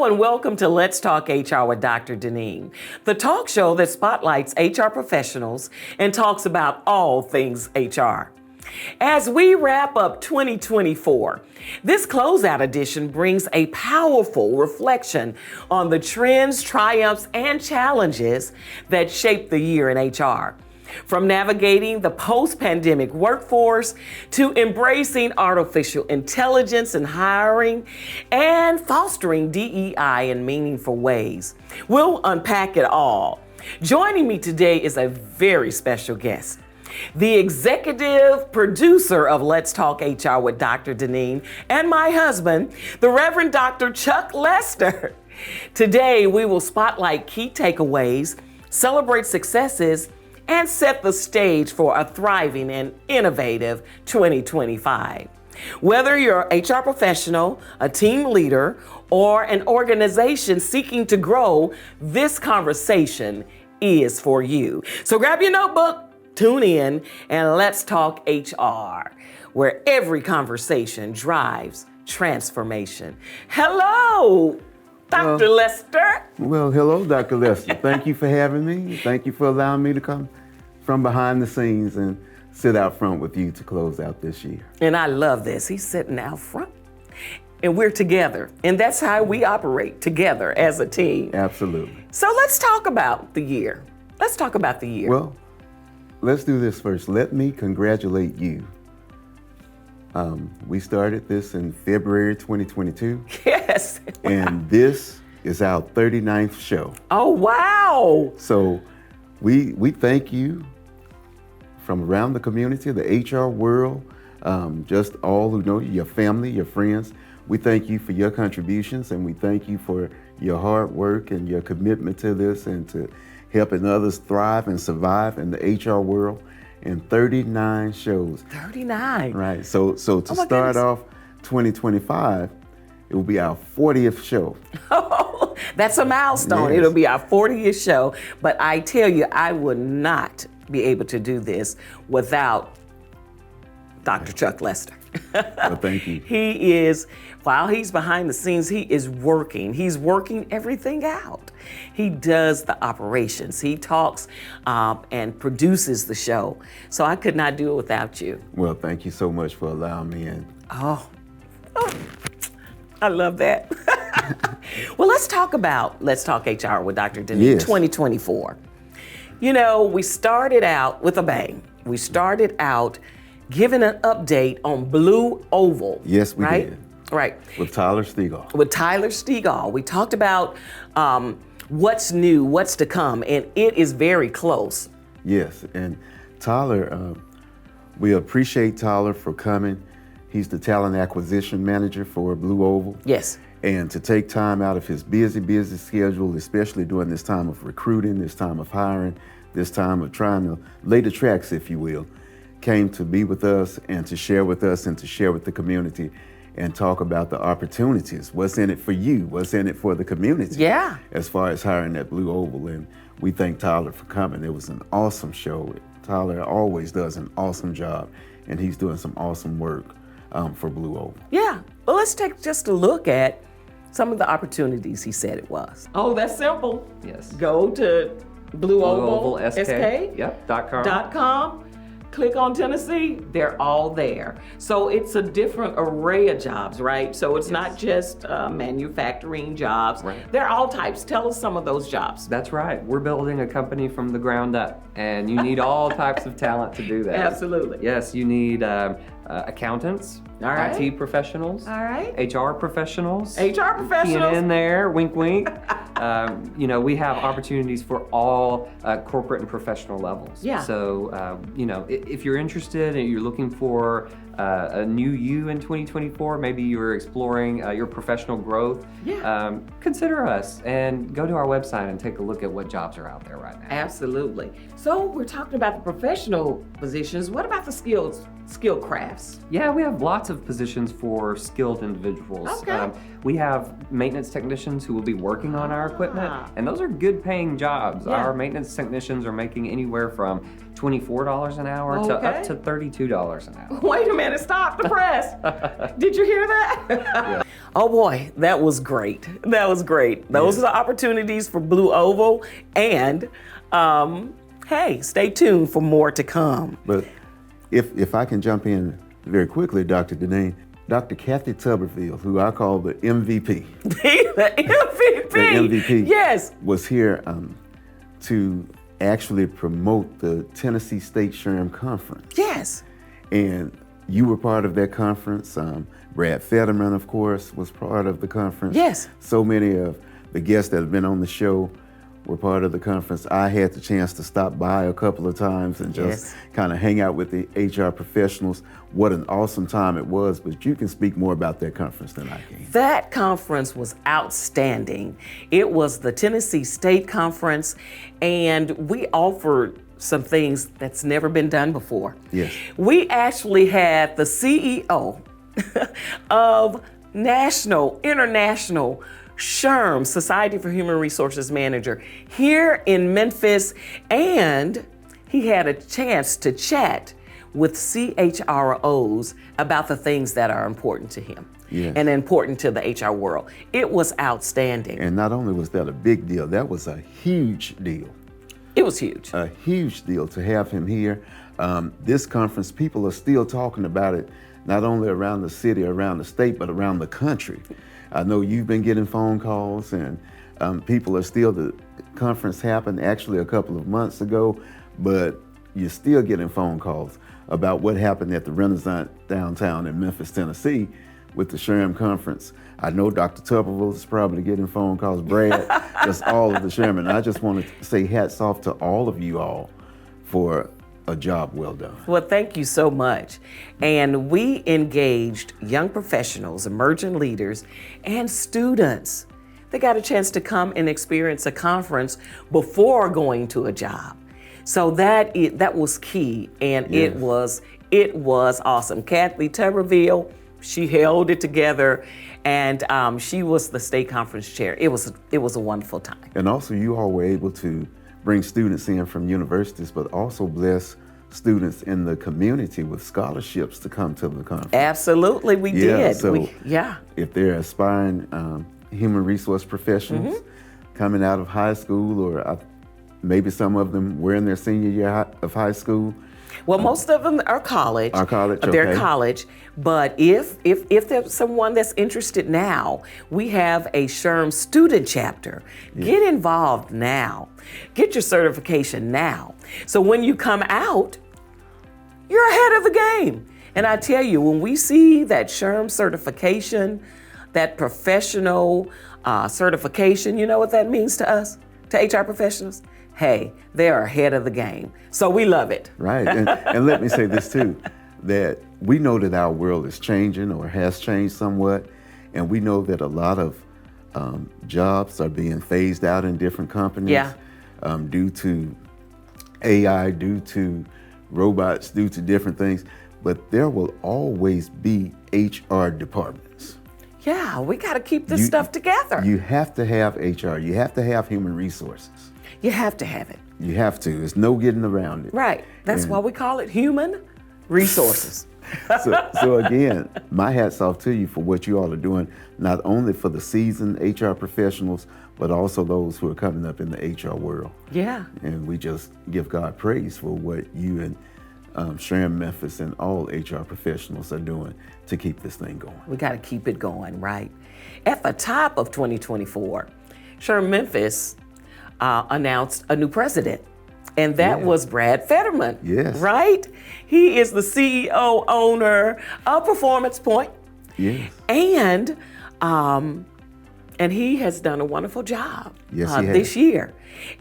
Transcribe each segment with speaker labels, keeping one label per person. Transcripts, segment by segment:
Speaker 1: Hello and welcome to Let's Talk HR with Dr. Deneen, the talk show that spotlights HR professionals and talks about all things HR. As we wrap up 2024, this Closeout Edition brings a powerful reflection on the trends, triumphs, and challenges that shaped the year in HR. From navigating the post-pandemic workforce to embracing artificial intelligence in hiring and fostering DEI in meaningful ways. We'll unpack it all. Joining me today is a very special guest, the executive producer of Let's Talk HR with Dr. Deneen and my husband, the Reverend Dr. Chuck Lester. Today, we will spotlight key takeaways, celebrate successes, and set the stage for a thriving and innovative 2025. Whether you're an HR professional, a team leader, or an organization seeking to grow, this conversation is for you. So grab your notebook, tune in, and let's talk HR, where every conversation drives transformation. Hello, Dr. Lester.
Speaker 2: Well, hello, Dr. Lester. Thank you for having me. Thank you for allowing me to come from behind the scenes and sit out front with you to close out this year.
Speaker 1: And I love this. He's sitting out front and we're together. And that's how we operate together as a team.
Speaker 2: Absolutely.
Speaker 1: So let's talk about the year. Let's talk about the year.
Speaker 2: Well, let's do this first. Let me congratulate you. We started this in February 2022.
Speaker 1: Yes.
Speaker 2: And this is our 39th show.
Speaker 1: Oh, wow.
Speaker 2: So we thank you from around the community, the HR world, just all who know you, your family, your friends. We thank you for your contributions, and we thank you for your hard work and your commitment to this and to helping others thrive and survive in the HR world. In 39 shows.
Speaker 1: 39.
Speaker 2: Right. So to start
Speaker 1: goodness.
Speaker 2: off 2025, it will be our 40th show.
Speaker 1: Oh, that's a milestone.
Speaker 2: Yes.
Speaker 1: It'll be our 40th show. But I tell you, I would not be able to do this without Dr. Chuck Lester.
Speaker 2: Well, thank you.
Speaker 1: He is, while he's behind the scenes, he is working. He's working everything out. He does the operations. He talks and produces the show. So I could not do it without you.
Speaker 2: Well, thank you so much for allowing me in.
Speaker 1: Oh, I love that. Well, let's talk HR with Dr. Deneen,
Speaker 2: Yes.
Speaker 1: 2024. You know, we started out with a bang. We started out giving an update on Blue Oval.
Speaker 2: Yes, we
Speaker 1: right?
Speaker 2: did.
Speaker 1: Right.
Speaker 2: With Tyler Stegall.
Speaker 1: With Tyler Stegall. We talked about what's new, what's to come, and it is very close.
Speaker 2: Yes, and Tyler, we appreciate Tyler for coming. He's the talent acquisition manager for Blue Oval.
Speaker 1: Yes.
Speaker 2: And to take time out of his busy schedule, especially during this time of recruiting, this time of hiring, this time of trying to lay the tracks, if you will, came to be with us and to share with us and to share with the community and talk about the opportunities. What's in it for you? What's in it for the community?
Speaker 1: Yeah.
Speaker 2: As far as hiring at Blue Oval. And we thank Tyler for coming. It was an awesome show. Tyler always does an awesome job, and he's doing some awesome work for Blue Oval.
Speaker 1: Yeah. Well, let's take just a look at some of the opportunities he said it was. Oh, that's simple.
Speaker 3: Yes.
Speaker 1: Go to Blue Oval
Speaker 3: SK. Yep.
Speaker 1: .com. Click on Tennessee, they're all there. So it's a different array of jobs, right? So it's not just manufacturing jobs.
Speaker 3: Right.
Speaker 1: They're all types. Tell us some of those jobs.
Speaker 3: That's right. We're building a company from the ground up, and you need all types of talent to do that.
Speaker 1: Absolutely.
Speaker 3: Yes, you need accountants,
Speaker 1: All right.
Speaker 3: IT professionals,
Speaker 1: All right.
Speaker 3: HR professionals.
Speaker 1: HR professionals.
Speaker 3: In there, wink, wink. We have opportunities for all corporate and professional levels.
Speaker 1: Yeah.
Speaker 3: So, if you're interested and you're looking for a new you in 2024, maybe you're exploring your professional growth,
Speaker 1: Yeah.
Speaker 3: consider us and go to our website and take a look at what jobs are out there right now.
Speaker 1: Absolutely. So we're talking about the professional positions. What about the skill crafts?
Speaker 3: Yeah, we have lots of positions for skilled individuals.
Speaker 1: Okay.
Speaker 3: We have maintenance technicians who will be working on our equipment, and those are good paying jobs.
Speaker 1: Yeah.
Speaker 3: Our maintenance technicians are making anywhere from $24 an hour to
Speaker 1: Okay.
Speaker 3: up to $32 an hour.
Speaker 1: Wait a minute, stop the press. Did you hear that?
Speaker 3: Yeah.
Speaker 1: Oh boy, that was great. That was great. Those are the opportunities for Blue Oval, and hey, stay tuned for more to come.
Speaker 2: But if I can jump in very quickly, Dr. Deneen, Dr. Kathy Tuberville, who I call the MVP.
Speaker 1: The MVP.
Speaker 2: The MVP.
Speaker 1: Yes.
Speaker 2: Was here to actually promote the Tennessee State SHRM Conference.
Speaker 1: Yes.
Speaker 2: And you were part of that conference. Brad Fetterman, of course, was part of the conference.
Speaker 1: Yes.
Speaker 2: So many of the guests that have been on the show were part of the conference. I had the chance to stop by a couple of times and just kind of hang out with the HR professionals. What an awesome time it was, but you can speak more about that conference than I can.
Speaker 1: That conference was outstanding. It was the Tennessee State Conference, and we offered some things that's never been done before.
Speaker 2: Yes.
Speaker 1: We actually had the CEO of International SHRM, Society for Human Resources Manager, here in Memphis, and he had a chance to chat with CHROs about the things that are important to him and important to the HR world. It was outstanding.
Speaker 2: And not only was that a big deal, that was a huge deal.
Speaker 1: It was huge.
Speaker 2: A huge deal to have him here. This conference, people are still talking about it, not only around the city, around the state, but around the country. I know you've been getting phone calls, and people are still, the conference happened actually a couple of months ago, but you're still getting phone calls about what happened at the Renaissance downtown in Memphis, Tennessee with the SHRM conference. I know Dr. Tuberville is probably getting phone calls, Brad, just all of the SHRM. I just want to say hats off to all of you all for a job well done.
Speaker 1: Well, thank you so much. And we engaged young professionals, emerging leaders, and students. They got a chance to come and experience a conference before going to a job. So that was key, and it was awesome. Kathy Tuberville, she held it together, and she was the state conference chair. It was a wonderful time.
Speaker 2: And also, you all were able to bring students in from universities, but also bless students in the community with scholarships to come to the conference.
Speaker 1: Absolutely, we did.
Speaker 2: So if they're aspiring human resource professionals coming out of high school, or maybe some of them were in their senior year of high school.
Speaker 1: Well, most of them are college. They're college. But if there's someone that's interested now, we have a SHRM student chapter. Get involved now. Get your certification now. So when you come out, you're ahead of the game. And I tell you, when we see that SHRM certification, that professional certification, you know what that means to us, to HR professionals? Hey, they are ahead of the game. So we love it.
Speaker 2: Right, and let me say this too, that we know that our world is changing or has changed somewhat, and we know that a lot of jobs are being phased out in different companies due to AI, due to robots, due to different things, but there will always be HR departments.
Speaker 1: Yeah, we got to keep this stuff together.
Speaker 2: You have to have HR, you have to have human resources.
Speaker 1: You have to have it.
Speaker 2: You have to. There's no getting around it.
Speaker 1: Right. That's why we call it human resources.
Speaker 2: So again, my hat's off to you for what you all are doing, not only for the seasoned HR professionals, but also those who are coming up in the HR world.
Speaker 1: Yeah.
Speaker 2: And we just give God praise for what you and SHRM Memphis and all HR professionals are doing to keep this thing going.
Speaker 1: We got to keep it going, right? At the top of 2024, SHRM Memphis announced a new president, and that was Brad Fetterman.
Speaker 2: Yes.
Speaker 1: Right? He is the CEO, owner of Performance Point.
Speaker 2: Yes.
Speaker 1: And he has done a wonderful job this year.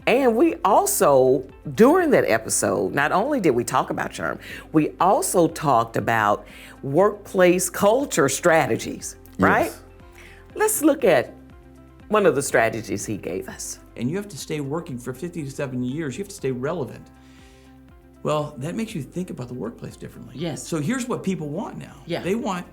Speaker 1: And we also, during that episode, not only did we talk about SHRM, we also talked about workplace culture strategies, right?
Speaker 2: Yes.
Speaker 1: Let's look at one of the strategies he gave us.
Speaker 4: And you have to stay working for 50 to 70 years. You have to stay relevant. Well, that makes you think about the workplace differently.
Speaker 1: Yes.
Speaker 4: So here's what people want now.
Speaker 1: Yeah.
Speaker 4: They want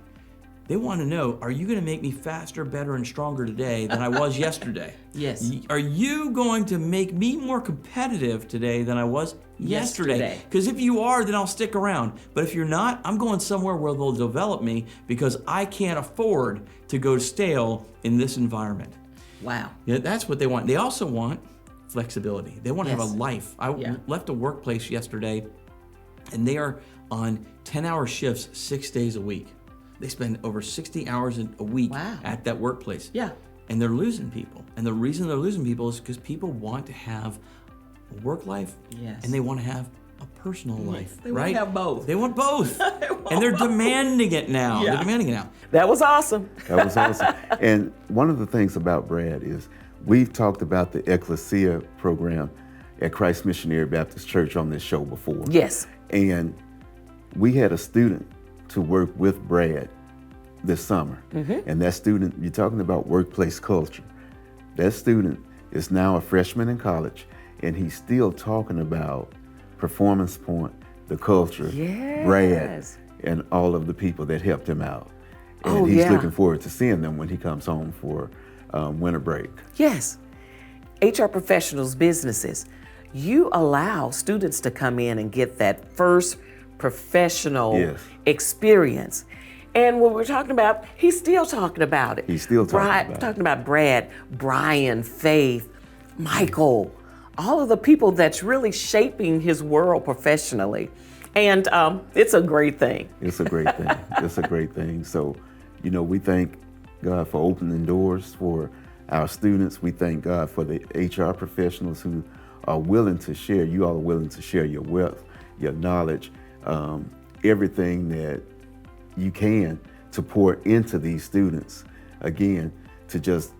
Speaker 4: They want to know, are you going to make me faster, better, and stronger today than I was yesterday?
Speaker 1: Yes.
Speaker 4: Are you going to make me more competitive today than I was yesterday? Because if you are, then I'll stick around. But if you're not, I'm going somewhere where they'll develop me because I can't afford to go stale in this environment.
Speaker 1: Wow.
Speaker 4: Yeah, that's what they want. They also want flexibility. They want to have
Speaker 1: Yes.
Speaker 4: a life. I
Speaker 1: Yeah.
Speaker 4: left a workplace yesterday, and they are on 10-hour shifts 6 days a week. They spend over 60 hours a week
Speaker 1: Wow.
Speaker 4: at that workplace.
Speaker 1: Yeah.
Speaker 4: And they're losing people. And the reason they're losing people is because people want to have a work life
Speaker 1: Yes.
Speaker 4: and they want to have a personal life.
Speaker 1: They want
Speaker 4: right?
Speaker 1: to have both.
Speaker 4: They want both. And they're demanding it now.
Speaker 1: Yeah.
Speaker 4: They're demanding it now.
Speaker 1: That was awesome.
Speaker 2: That was awesome. And one of the things about Brad is we've talked about the Ecclesia program at Christ Missionary Baptist Church on this show before.
Speaker 1: Yes.
Speaker 2: And we had a student to work with Brad this summer. And that student, you're talking about workplace culture. That student is now a freshman in college, and he's still talking about Performance Point, the culture,
Speaker 1: Yes.
Speaker 2: Brad, and all of the people that helped him out. And
Speaker 1: Oh,
Speaker 2: he's
Speaker 1: yeah.
Speaker 2: looking forward to seeing them when he comes home for winter break.
Speaker 1: Yes. HR professionals, businesses, you allow students to come in and get that first professional
Speaker 2: Yes.
Speaker 1: experience. And when we're talking about, he's still talking about it.
Speaker 2: He's still talking about it.
Speaker 1: Talking about Brad, Brian, Faith, Michael, all of the people that's really shaping his world professionally. And it's a great thing.
Speaker 2: It's a great thing. It's a great thing. So, you know, we thank God for opening doors for our students. We thank God for the HR professionals who are willing to share. You all are willing to share your wealth, your knowledge, everything that you can to pour into these students. Again, to just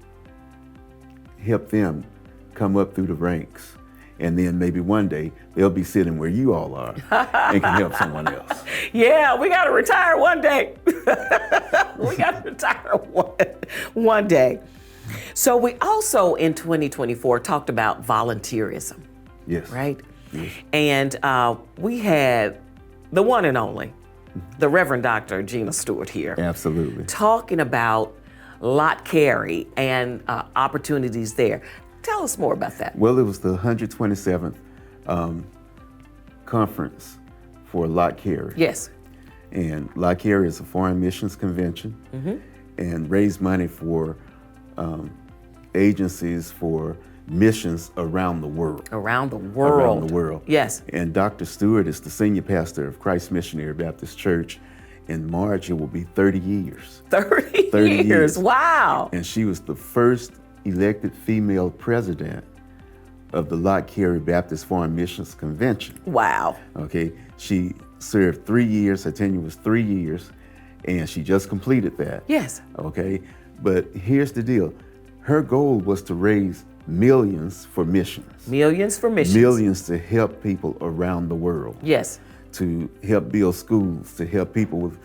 Speaker 2: help them come up through the ranks. And then maybe one day they'll be sitting where you all are and can help someone else.
Speaker 1: Yeah, we got to retire one day. We got to retire one day. So we also in 2024 talked about volunteerism,
Speaker 2: Yes.
Speaker 1: right?
Speaker 2: Yes.
Speaker 1: And we had the one and only, the Reverend Dr. Gina Stewart here,
Speaker 2: Absolutely.
Speaker 1: talking about lot carry and opportunities there. Tell us more about that.
Speaker 2: Well, it was the 127th conference for lot carry.
Speaker 1: Yes.
Speaker 2: And lot carry is a foreign missions convention and raise money for agencies for missions around the world.
Speaker 1: Around the world.
Speaker 2: Around the world.
Speaker 1: Yes.
Speaker 2: And Dr. Stewart is the senior pastor of Christ Missionary Baptist Church. In March, it will be 30 years.
Speaker 1: 30
Speaker 2: 30 years.
Speaker 1: Wow.
Speaker 2: And she was the first elected female president of the Lot Carey Baptist Foreign Missions Convention.
Speaker 1: Wow.
Speaker 2: Okay, she served 3 years, her tenure was 3 years, and she just completed that.
Speaker 1: Yes.
Speaker 2: Okay, but here's the deal. Her goal was to raise millions for missions.
Speaker 1: Millions for missions.
Speaker 2: Millions to help people around the world.
Speaker 1: Yes.
Speaker 2: To help build schools, to help people with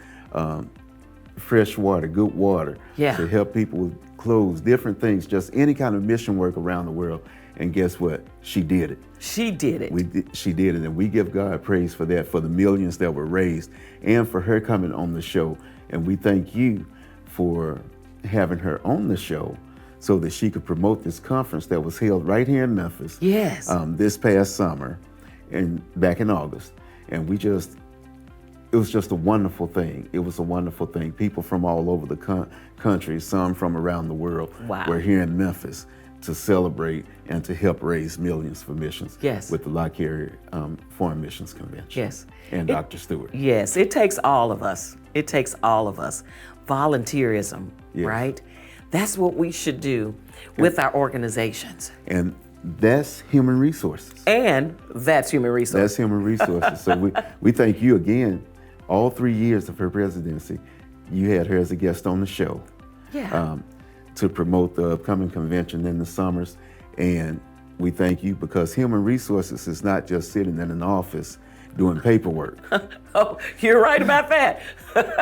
Speaker 2: fresh water, good water,
Speaker 1: Yeah.
Speaker 2: to help people with clothes, different things, just any kind of mission work around the world. And guess what? She did it.
Speaker 1: She did it.
Speaker 2: She did it, and we give God praise for that, for the millions that were raised, and for her coming on the show. And we thank you for having her on the show so that she could promote this conference that was held right here in Memphis.
Speaker 1: Yes.
Speaker 2: This past summer, and back in August. And it was just a wonderful thing. It was a wonderful thing. People from all over the country, some from around the world,
Speaker 1: Wow.
Speaker 2: were here in Memphis to celebrate and to help raise millions for missions.
Speaker 1: Yes.
Speaker 2: With the Lot Carey Foreign Missions Convention.
Speaker 1: Yes.
Speaker 2: And Dr. Stewart.
Speaker 1: Yes, it takes all of us. It takes all of us. Volunteerism,
Speaker 2: Yes.
Speaker 1: right? That's what we should do with our organizations.
Speaker 2: And that's human resources.
Speaker 1: And that's human resources.
Speaker 2: That's human resources. So we thank you again. All 3 years of her presidency, you had her as a guest on the show.
Speaker 1: Yeah.
Speaker 2: To promote the upcoming convention in the summers. And we thank you because human resources is not just sitting in an office doing paperwork.
Speaker 1: Oh, you're right about that.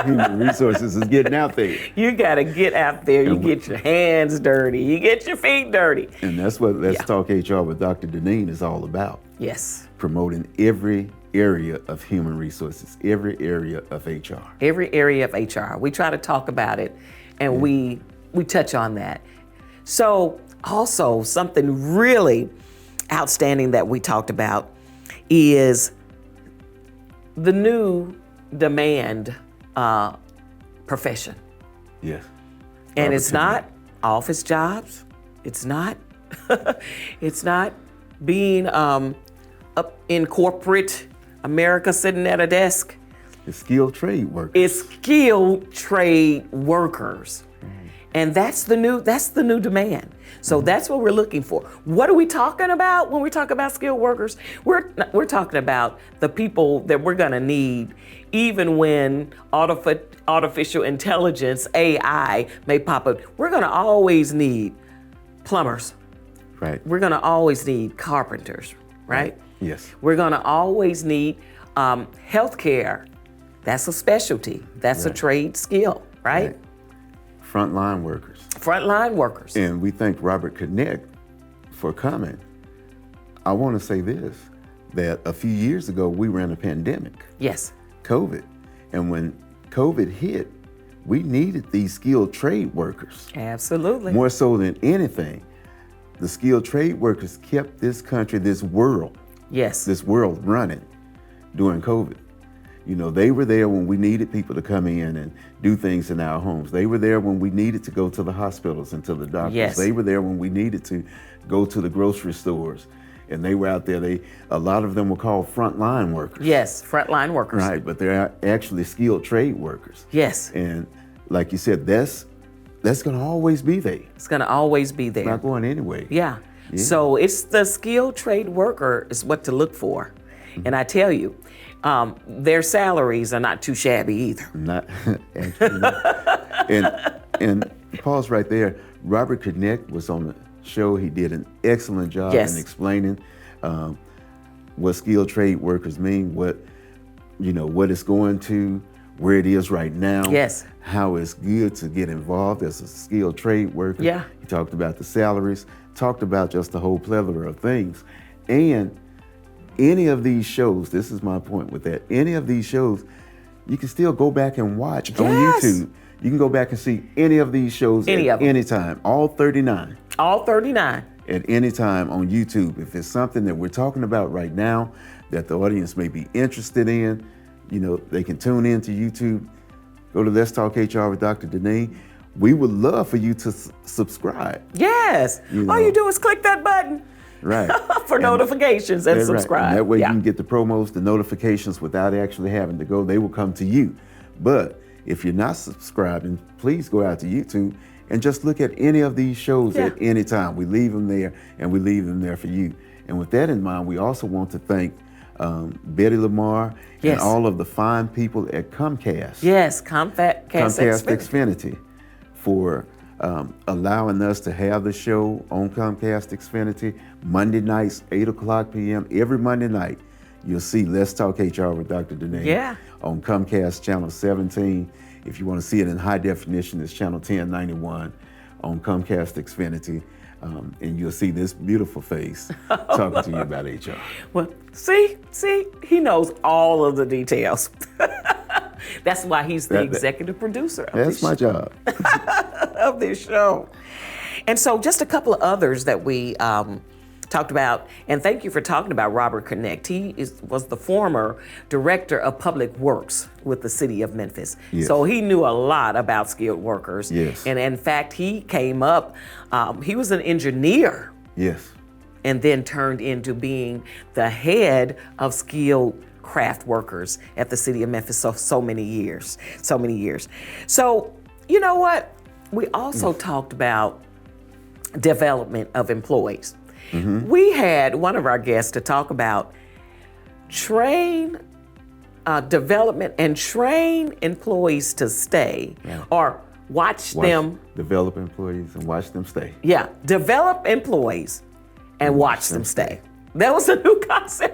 Speaker 2: Human resources is getting out there.
Speaker 1: You got to get out there. You get your hands dirty. You get your feet dirty.
Speaker 2: And that's what Let's Talk HR with Dr. Deneen is all about.
Speaker 1: Yes.
Speaker 2: Promoting every area of human resources, every area of HR.
Speaker 1: Every area of HR. We try to talk about it, and we touch on that. So also something really outstanding that we talked about is the new demand profession.
Speaker 2: Yes.
Speaker 1: And
Speaker 2: Robert
Speaker 1: it's
Speaker 2: Kennedy.
Speaker 1: not office jobs. It's not. It's not being up in corporate America sitting at a desk.
Speaker 2: It's skilled trade workers.
Speaker 1: It's skilled trade workers. And that's the new demand. So that's what we're looking for. What are we talking about when we talk about skilled workers? We're talking about the people that we're gonna need even when artificial intelligence, AI, may pop up. We're gonna always need plumbers.
Speaker 2: Right.
Speaker 1: We're gonna always need carpenters, right?
Speaker 2: Yes.
Speaker 1: We're gonna always need healthcare. That's a specialty. That's a trade skill, right?
Speaker 2: Frontline workers.
Speaker 1: Frontline workers.
Speaker 2: And we thank Robert Connect for coming. I want to say this, that a few years ago, we were in a pandemic,
Speaker 1: Yes.
Speaker 2: COVID. And when COVID hit, we needed these skilled trade workers.
Speaker 1: Absolutely.
Speaker 2: More so than anything, the skilled trade workers kept this country, this world running during COVID. You know, they were there when we needed people to come in and do things in our homes. They were there when we needed to go to the hospitals and to the doctors.
Speaker 1: Yes.
Speaker 2: They were there when we needed to go to the grocery stores. And they were out there. A lot of them were called frontline workers.
Speaker 1: Yes, frontline workers.
Speaker 2: Right, but they're actually skilled trade workers.
Speaker 1: Yes.
Speaker 2: And like you said, that's going to always be there.
Speaker 1: It's gonna always be there.
Speaker 2: Not going anyway.
Speaker 1: Yeah. So it's the skilled trade worker is what to look for. And I tell you, their salaries are not too shabby either.
Speaker 2: Not actually. Not. And pause right there. Robert Connect was on the show. He did an excellent job in explaining what skilled trade workers mean, what it's going to, where it is right now.
Speaker 1: Yes.
Speaker 2: How it's good to get involved as a skilled trade worker.
Speaker 1: Yeah.
Speaker 2: He talked about the salaries, talked about just the whole plethora of things. And any of these shows, this is my point with that, any of these shows, you can still go back and watch on YouTube. You can go back and see any of these shows at any time, all 39.
Speaker 1: All 39.
Speaker 2: At any time on YouTube. If it's something that we're talking about right now that the audience may be interested in, they can tune in to YouTube. Go to Let's Talk HR with Dr. Deneen. We would love for you to subscribe.
Speaker 1: Yes. All you do is click that button.
Speaker 2: Right.
Speaker 1: For notifications and subscribe.
Speaker 2: Right. And that way you can get the promos, the notifications without actually having to go. They will come to you. But if you're not subscribing, please go out to YouTube and just look at any of these shows at any time. We leave them there, and we leave them there for you. And with that in mind, we also want to thank Betty Lamar and all of the fine people at Comcast.
Speaker 1: Yes, Comcast
Speaker 2: Xfinity for allowing us to have the show on Comcast Xfinity Monday nights, 8:00 p.m. Every Monday night, you'll see Let's Talk HR with Dr. Deneen on Comcast Channel 17. If you want to see it in high definition, it's Channel 1091 on Comcast Xfinity. And you'll see this beautiful face talking to you about HR.
Speaker 1: Well, see, he knows all of the details. That's why he's the executive producer of
Speaker 2: That's my job.
Speaker 1: of this show. And so just a couple of others that we talked about, and thank you for talking about Robert Connect. He was the former director of public works with the city of Memphis.
Speaker 2: Yes.
Speaker 1: So he knew a lot about skilled workers.
Speaker 2: Yes.
Speaker 1: And in fact, he came up, he was an engineer.
Speaker 2: Yes.
Speaker 1: And then turned into being the head of skilled craft workers at the city of Memphis so many years. So, you know what? We also talked about development of employees. Mm-hmm. We had one of our guests to talk about development and train employees to stay or watch them.
Speaker 2: Develop employees and watch them stay.
Speaker 1: Yeah, develop employees and watch them stay. That was a new concept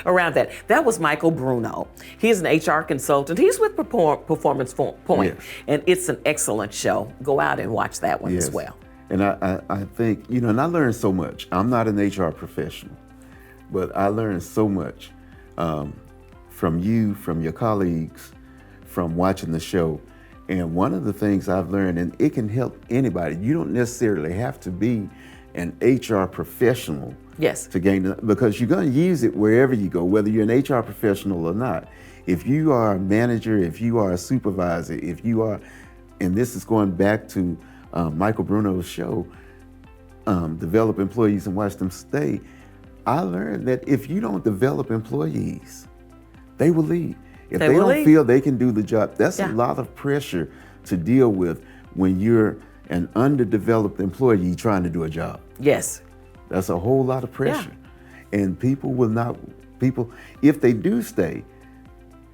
Speaker 1: around that. That was Michael Bruno. He's an HR consultant. He's with Performance Point, and it's an excellent show. Go out and watch that one as well.
Speaker 2: And I think, and I learned so much. I'm not an HR professional, but I learned so much from you, from your colleagues, from watching the show. And one of the things I've learned, and it can help anybody, you don't necessarily have to be an HR professional
Speaker 1: Yes.
Speaker 2: to gain it, because you're going to use it wherever you go, whether you're an HR professional or not. If you are a manager, if you are a supervisor, if you are, and this is going back to Michael Bruno's show, Develop Employees and Watch Them Stay, I learned that if you don't develop employees, they will leave. If they don't feel they can do the job, that's a lot of pressure to deal with when you're an underdeveloped employee trying to do a job.
Speaker 1: Yes.
Speaker 2: That's a whole lot of pressure. And people will not, if they do stay,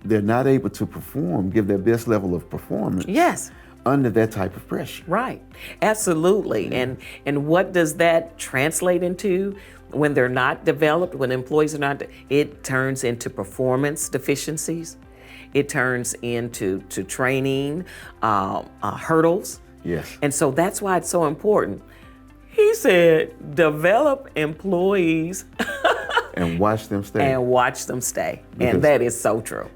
Speaker 2: they're not able to perform, give their best level of performance.
Speaker 1: Yes.
Speaker 2: Under that type of pressure.
Speaker 1: Right. Absolutely. And what does that translate into when they're not developed, when employees are not, it turns into performance deficiencies. It turns into training hurdles.
Speaker 2: Yes.
Speaker 1: And so that's why it's so important. He said, develop employees
Speaker 2: And watch them stay.
Speaker 1: and watch them stay.
Speaker 2: Because
Speaker 1: And that is so true.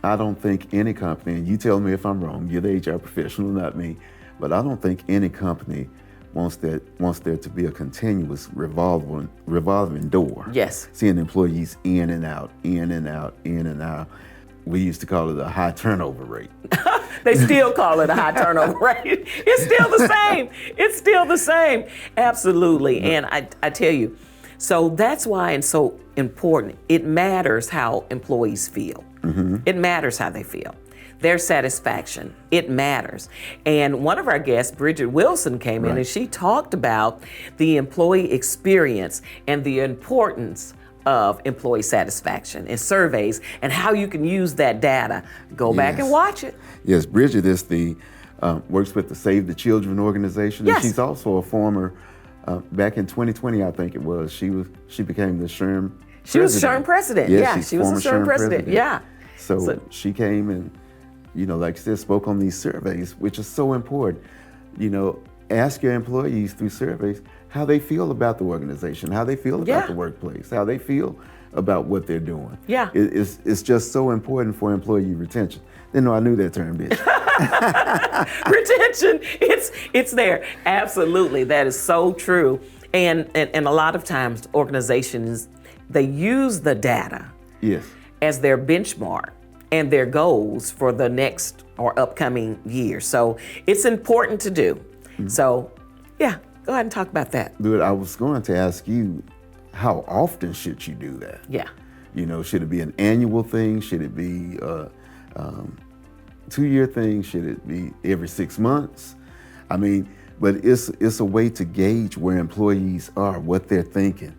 Speaker 2: I don't think any company, and you tell me if I'm wrong, you're the HR professional, not me, but I don't think any company wants there to be a continuous revolving door.
Speaker 1: Yes.
Speaker 2: Seeing employees in and out, in and out, in and out. We used to call it a high turnover rate.
Speaker 1: They still call it a high turnover rate. It's still the same. It's still the same. Absolutely. And I tell you, so that's why it's so important. It matters how employees feel. It matters how they feel. Their satisfaction, it matters. And one of our guests, Bridget Wilson, came in and she talked about the employee experience and the importance of employee satisfaction and surveys and how you can use that data. Go back and watch it.
Speaker 2: Yes, Bridget is works with the Save the Children organization.
Speaker 1: Yes.
Speaker 2: And she's also a former, back in 2020, I think it was, she became the SHRM president.
Speaker 1: She was SHRM president.
Speaker 2: Yes,
Speaker 1: She was the SHRM president. Yeah.
Speaker 2: So she came and, like you said, spoke on these surveys, which is so important. Ask your employees through surveys how they feel about the organization, how they feel about the workplace, how they feel about what they're doing.
Speaker 1: Yeah.
Speaker 2: It's just so important for employee retention. Didn't know I knew that term, bitch.
Speaker 1: Retention, it's there. Absolutely, that is so true. And a lot of times organizations, they use the data
Speaker 2: Yes.
Speaker 1: as their benchmark and their goals for the next or upcoming year. So it's important to do. So yeah, go ahead and talk about that.
Speaker 2: But I was going to ask you, how often should you do that?
Speaker 1: Yeah.
Speaker 2: Should it be an annual thing? Should it be a 2-year thing? Should it be every 6 months? But it's a way to gauge where employees are, what they're thinking.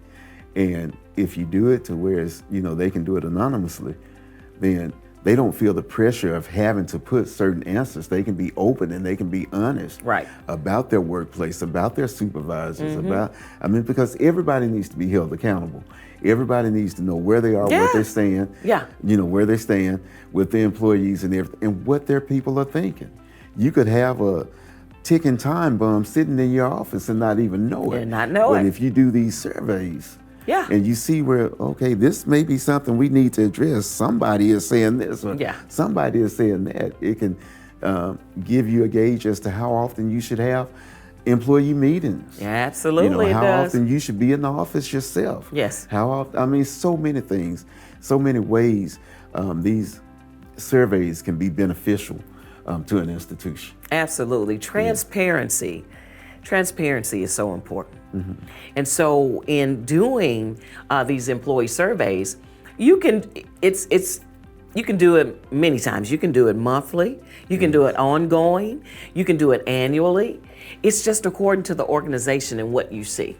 Speaker 2: And if you do it to where they can do it anonymously, then they don't feel the pressure of having to put certain answers. They can be open and they can be honest about their workplace, about their supervisors, because everybody needs to be held accountable. Everybody needs to know where they are, what they're saying, where they stand with the employees and everything, and what their people are thinking. You could have a ticking time bomb sitting in your office and not even know it. But if you do these surveys, and you see where, okay, this may be something we need to address. Somebody is saying this, or somebody is saying that. It can give you a gauge as to how often you should have employee meetings.
Speaker 1: Yeah, absolutely, it
Speaker 2: how
Speaker 1: does.
Speaker 2: often you should be in the office yourself.
Speaker 1: Yes.
Speaker 2: How often? So many things, so many ways these surveys can be beneficial to an institution.
Speaker 1: Absolutely. Transparency. Transparency is so important. And so in doing these employee surveys, you can do it many times. You can do it monthly, you can do it ongoing, you can do it annually. It's just according to the organization and what you see.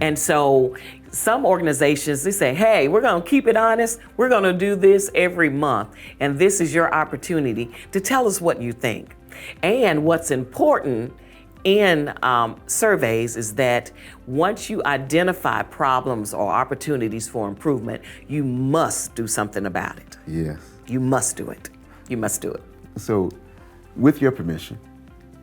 Speaker 1: And so some organizations, they say, hey, we're gonna keep it honest, we're gonna do this every month, and this is your opportunity to tell us what you think. And what's important in surveys is that once you identify problems or opportunities for improvement, you must do something about it.
Speaker 2: Yes.
Speaker 1: You must do it. You must do it.
Speaker 2: So, with your permission,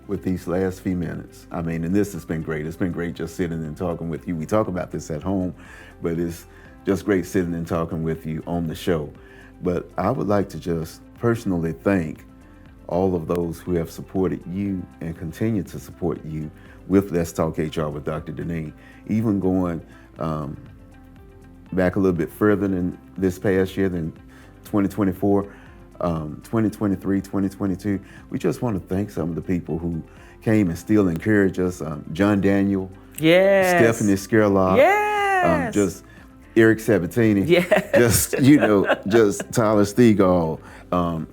Speaker 2: with these last few minutes, and this has been great. It's been great just sitting and talking with you. We talk about this at home, but it's just great sitting and talking with you on the show. But I would like to just personally thank all of those who have supported you and continue to support you with Let's Talk HR with Dr. Deneen. Even going back a little bit further than this past year, than 2024, 2023, 2022, we just want to thank some of the people who came and still encourage us. John Daniel,
Speaker 1: Yes.
Speaker 2: Stephanie Skerlock,
Speaker 1: Yes.
Speaker 2: just Eric Sabatini,
Speaker 1: Yes.
Speaker 2: just just Tyler Stegall,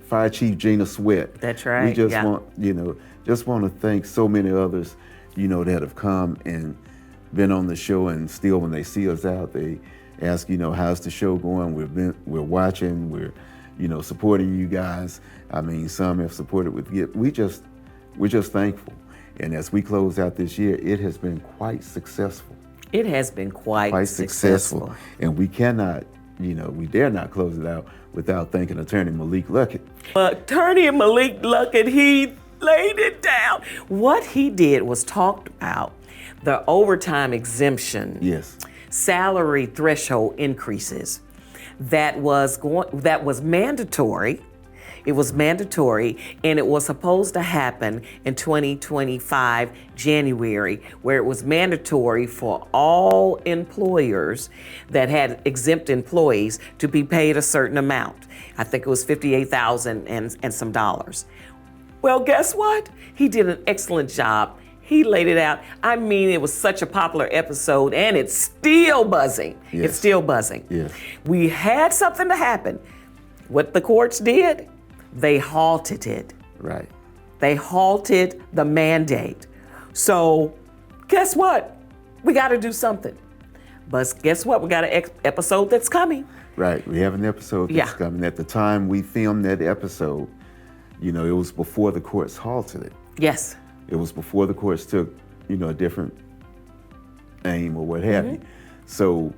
Speaker 2: Fire Chief Gina Sweat.
Speaker 1: That's right.
Speaker 2: We just
Speaker 1: yeah.
Speaker 2: want to thank so many others, that have come and been on the show, and still when they see us out, they ask, how's the show going? We're watching, we're supporting you guys. I mean, some have supported with gifts. We're just thankful. And as we close out this year, it has been quite successful.
Speaker 1: It has been quite successful.
Speaker 2: And we cannot, we dare not close it out without thanking Attorney Malik Luckett.
Speaker 1: Attorney Malik Luckett, he laid it down. What he did was talked about the overtime exemption,
Speaker 2: Yes.
Speaker 1: salary threshold increases that was mandatory. It was mandatory, and it was supposed to happen in 2025 January, where it was mandatory for all employers that had exempt employees to be paid a certain amount. I think it was $58,000 and some dollars. Well, guess what? He did an excellent job. He laid it out. I mean, it was such a popular episode, and it's still buzzing.
Speaker 2: Yes.
Speaker 1: It's still buzzing.
Speaker 2: Yes.
Speaker 1: We had something to happen. What the courts did, they halted it.
Speaker 2: Right.
Speaker 1: They halted the mandate. So, guess what? We got to do something. But guess what? We got an episode that's coming.
Speaker 2: Right. We have an episode that's
Speaker 1: Yeah.
Speaker 2: coming. At the time we filmed that episode, it was before the courts halted it.
Speaker 1: Yes.
Speaker 2: It was before the courts took, a different aim or what have you. So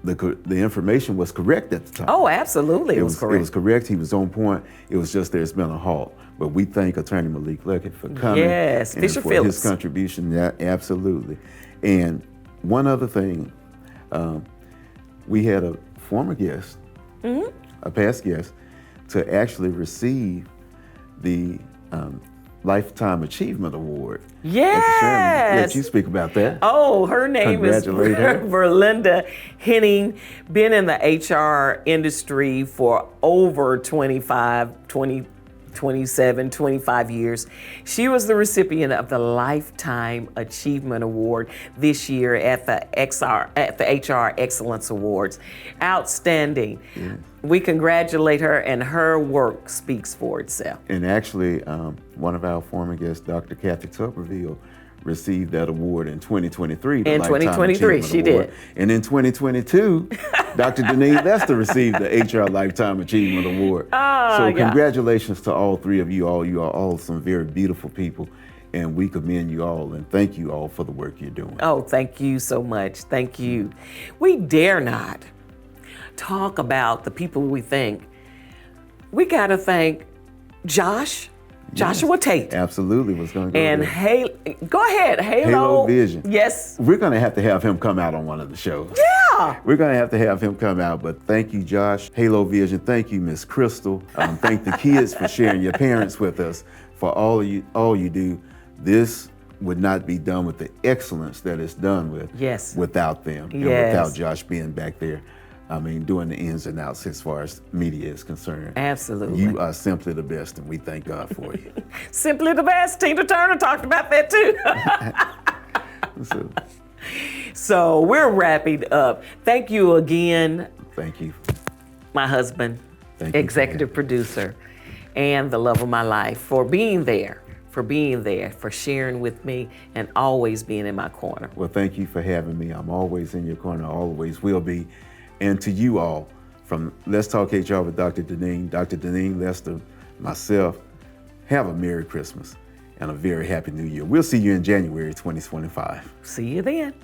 Speaker 2: the information was correct at the time.
Speaker 1: Oh, absolutely. It was correct.
Speaker 2: It was correct. He was on point. It was just there's been a halt. But we thank Attorney Malik Luckett for coming.
Speaker 1: Yes,
Speaker 2: and
Speaker 1: Fisher
Speaker 2: for
Speaker 1: Phillips.
Speaker 2: his contribution. Yeah, absolutely. And one other thing, we had a former guest, a past guest, to actually receive the Lifetime Achievement Award.
Speaker 1: Yes.
Speaker 2: Let you speak about that.
Speaker 1: Oh, her name is
Speaker 2: Congratulate her.
Speaker 1: Verlinda Henning, been in the HR industry for over 25 years. She was the recipient of the Lifetime Achievement Award this year at the HR Excellence Awards. Outstanding.
Speaker 2: Yeah.
Speaker 1: We congratulate her, and her work speaks for itself.
Speaker 2: And actually, one of our former guests, Dr. Kathy Tuberville, received that award in 2023. the
Speaker 1: In
Speaker 2: Lifetime
Speaker 1: 2023,
Speaker 2: Achievement
Speaker 1: she
Speaker 2: Award.
Speaker 1: did.
Speaker 2: And in 2022, Dr. Deneen Lester received the HR Lifetime Achievement Award. So
Speaker 1: yeah.
Speaker 2: congratulations to all three of you all. You are all some very beautiful people, and we commend you all and thank you all for the work you're doing.
Speaker 1: Oh, thank you so much. Thank you. We dare not talk about the people we thank. We got to thank Joshua Tate.
Speaker 2: Absolutely, was going to go
Speaker 1: And
Speaker 2: there.
Speaker 1: go ahead,
Speaker 2: Halo Vision.
Speaker 1: Yes.
Speaker 2: We're going to have him come out on one of the shows.
Speaker 1: Yeah.
Speaker 2: We're going to have him come out, but thank you, Josh. Halo Vision, thank you, Miss Crystal. Thank the kids for sharing your parents with us, for all you do. This would not be done with the excellence that it's done with
Speaker 1: Yes.
Speaker 2: without them and
Speaker 1: Yes.
Speaker 2: without Josh being back there. Doing the ins and outs as far as media is concerned.
Speaker 1: Absolutely.
Speaker 2: You are simply the best, and we thank God for you.
Speaker 1: Simply the best. Tina Turner talked about that too. So we're wrapping up. Thank you again,
Speaker 2: Thank you.
Speaker 1: my husband,
Speaker 2: Thank you.
Speaker 1: executive producer, and the love of my life, for being there, for sharing with me, and always being in my corner.
Speaker 2: Well, thank you for having me. I'm always in your corner, always will be. And to you all, from Let's Talk HR with Dr. Deneen Lester, myself, have a Merry Christmas and a very Happy New Year. We'll see you in January 2025.
Speaker 1: See you then.